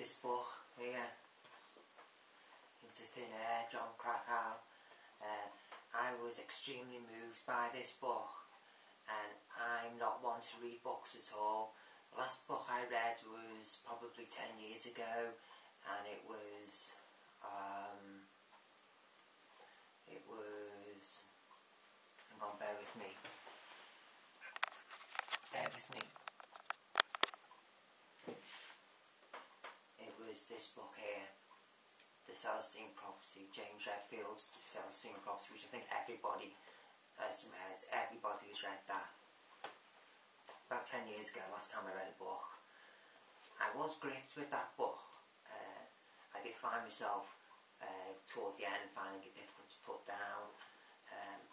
this book here, Into Thin Air, John Krakauer. I was extremely moved by this book, and I'm not one to read books at all. The last book I read was probably 10 years ago, and it was hang on, bear with me. It was this book here, The Celestine Prophecy, James Redfield's The Celestine Prophecy, which I think everybody has read. Everybody's read that. About 10 years ago, last time I read a book. I was gripped with that book. I did find myself toward the end finding it difficult to put down.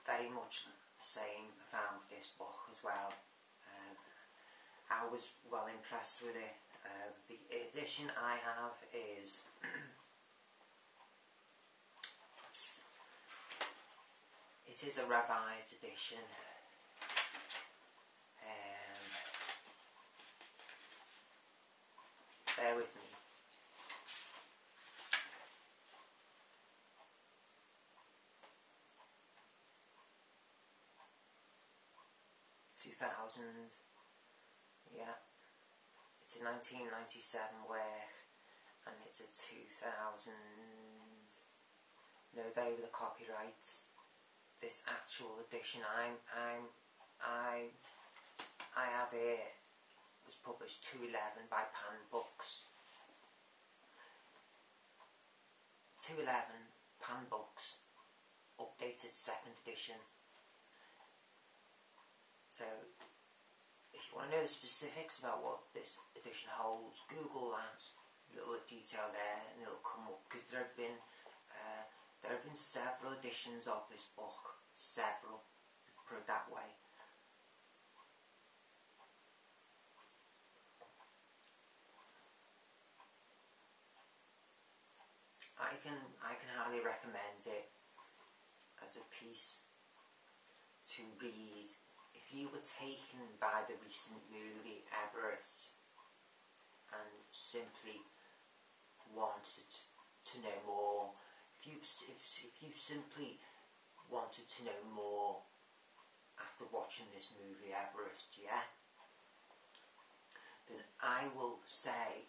Very much the same I found with this book as well. I was well impressed with it. The edition I have is it is a revised edition. Bear with me. Yeah, it's a 1997 work, and it's a 2000. No, they were the copyrights. This actual edition I have here was published 211 by Pan Books. 211 Pan Books, updated 2nd edition. So, if you want to know the specifics about what this edition holds, Google that little detail there, and it'll come up. Because there have been several editions of this book, several, put it that way. I can highly recommend it as a piece to read. If you were taken by the recent movie Everest and simply wanted to know more, if you simply wanted to know more after watching this movie Everest, yeah, then I will say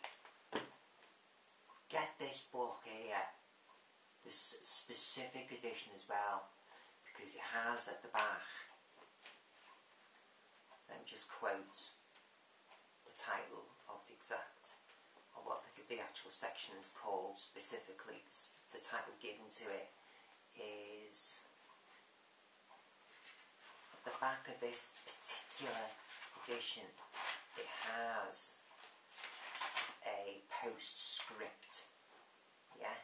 get this book here, this specific edition as well, because it has at the back, let me just quote the title of the exact, or what the actual section is called specifically. The title given to it is, at the back of this particular edition, it has a postscript, yeah.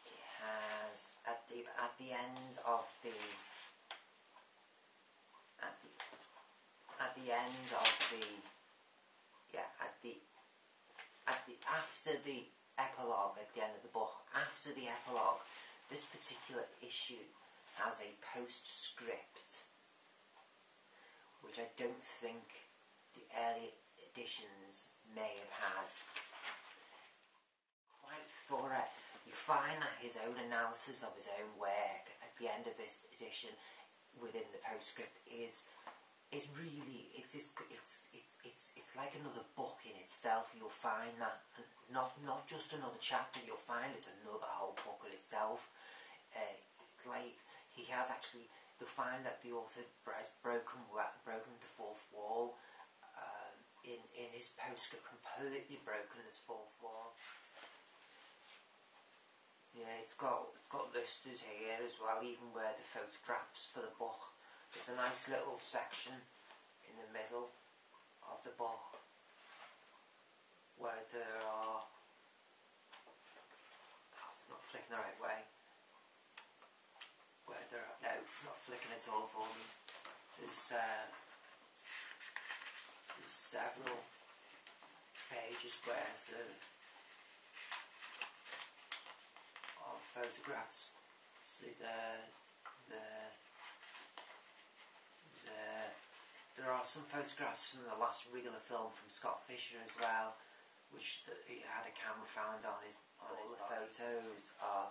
It has at the end of the after the epilogue, at the end of the book, after the epilogue, this particular issue has a postscript, which I don't think the early editions may have had. Quite thorough. You find that his own analysis of his own work at the end of this edition, within the postscript, is really, it's like another book in itself. You'll find that, and not just another chapter. You'll find it's another whole book in itself. It's like he has actually. You'll find that the author has broken the fourth wall in his postscript, completely broken his fourth wall. Yeah, it's got listed here as well, even where the photographs for the book. There's a nice little section in the middle of the book where there are. Oh, it's not flicking the right way. Where there are, no, it's not flicking at all for me. There's several pages worth of photographs. See there are some photographs from the last regular film from Scott Fisher as well, which he had a camera found on his photos are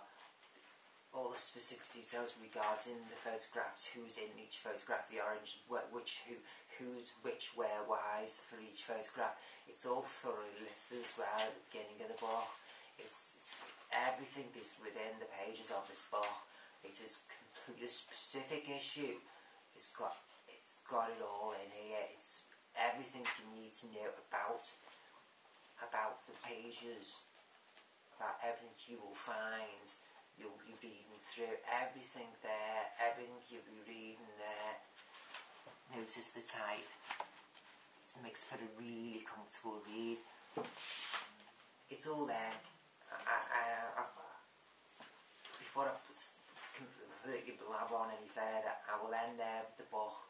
all the specific details regarding the photographs, who's in each photograph, the orange, who's which, where, whys for each photograph. It's all thoroughly listed as well at the beginning of the book. Everything is within the pages of this book. It is completely specific issue. It's got it all in here. It's everything you need to know about the pages, about everything you will find. You'll be reading through everything there, everything you'll be reading there. Notice the type. It makes for a really comfortable read. It's all there. Before I completely blab on any further, I will end there with the book.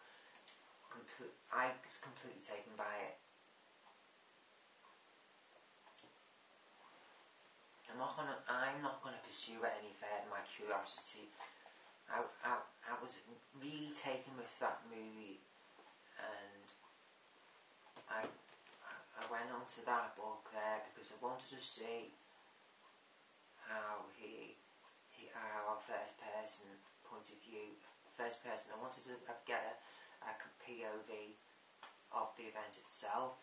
I was completely taken by it. I'm not gonna pursue it any further. My curiosity. I was really taken with that movie, and I went on to that book there because I wanted to see how our first person point of view, I wanted to get a POV of the event itself,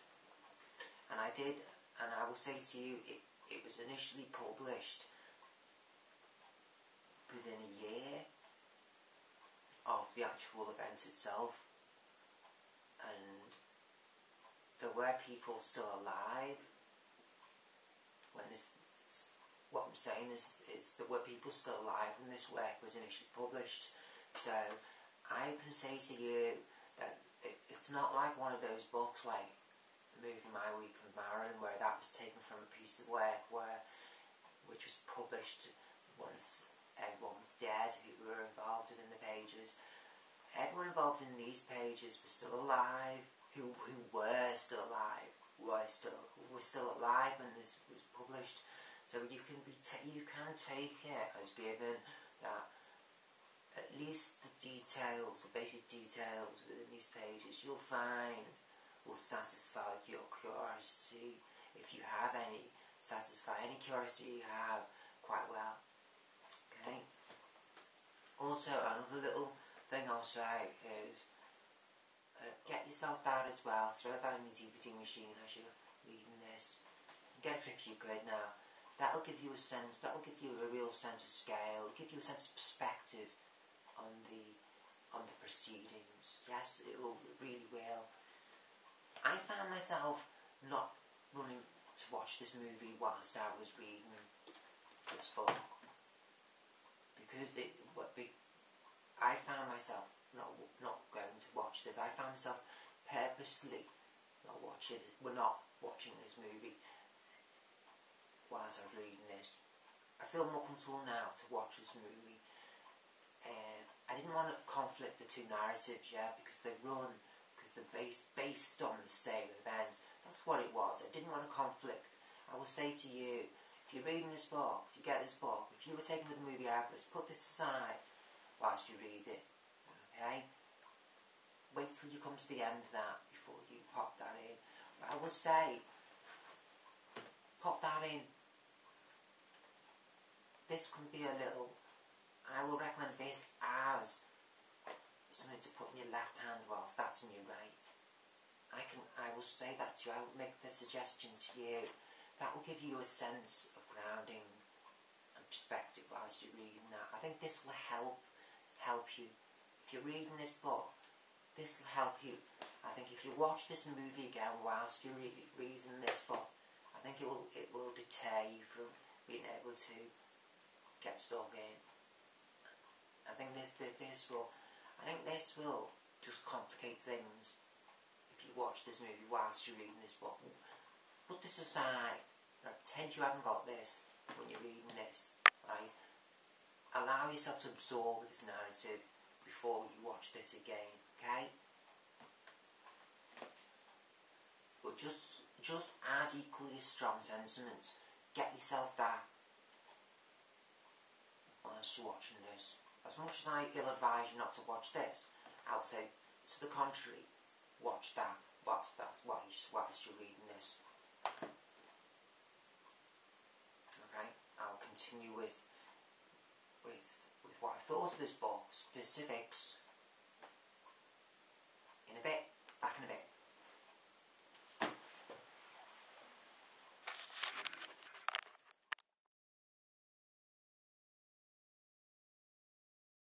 and I did, and I will say to you, it was initially published within a year of the actual event itself, and there were people still alive when this. What I'm saying is there were people still alive when this work was initially published. So I can say to you that it's not like one of those books like Moving My Week with Marilyn, where that was taken from a piece of work which was published once everyone was dead who were involved in the pages. Everyone involved in these pages was still alive, who were still alive, were still alive when this was published. So you can take it as given that at least the details, the basic details within these pages you'll find will satisfy your curiosity, if you have any, satisfy any curiosity you have quite well. Okay. Also, another little thing I'll say is get yourself that as well. Throw that in your DVD machine as you're reading this. Get it for a few quid now. That'll give you a sense. That'll give you a real sense of scale. Give you a sense of perspective on the proceedings. Yes, it really will. I found myself not running to watch this movie whilst I was reading this book, because I found myself not going to watch this. I found myself purposely not watching this movie whilst I was reading this. I feel more comfortable now to watch this movie. I didn't want to conflict the two narratives, because they're based on the same event. That's what it was. I didn't want to conflict. I will say to you, if you're reading this book, if you get this book, if you were taken with the movie Everest, put this aside whilst you read it. Okay? Wait till you come to the end of that before you pop that in. But I would say, pop that in. This can be a little. I will recommend this as something to put in your left hand whilst that's in your right. I will say that to you. I will make the suggestion to you. That will give you a sense of grounding and perspective whilst you're reading that. I think this will help you. If you're reading this book, this will help you. I think if you watch this movie again whilst you're reading this book, I think it will deter you from being able to get stuck in. I think this will just complicate things if you watch this movie whilst you're reading this book. Put this aside. Pretend you haven't got this when you're reading this. Right? Allow yourself to absorb this narrative before you watch this again. Okay? But just as equally strong sentiments. Get yourself that whilst you're watching this. As much as I ill-advise you not to watch this, I would say to the contrary, watch that whilst you're reading this. Okay, I'll continue with what I thought of this book, specifics,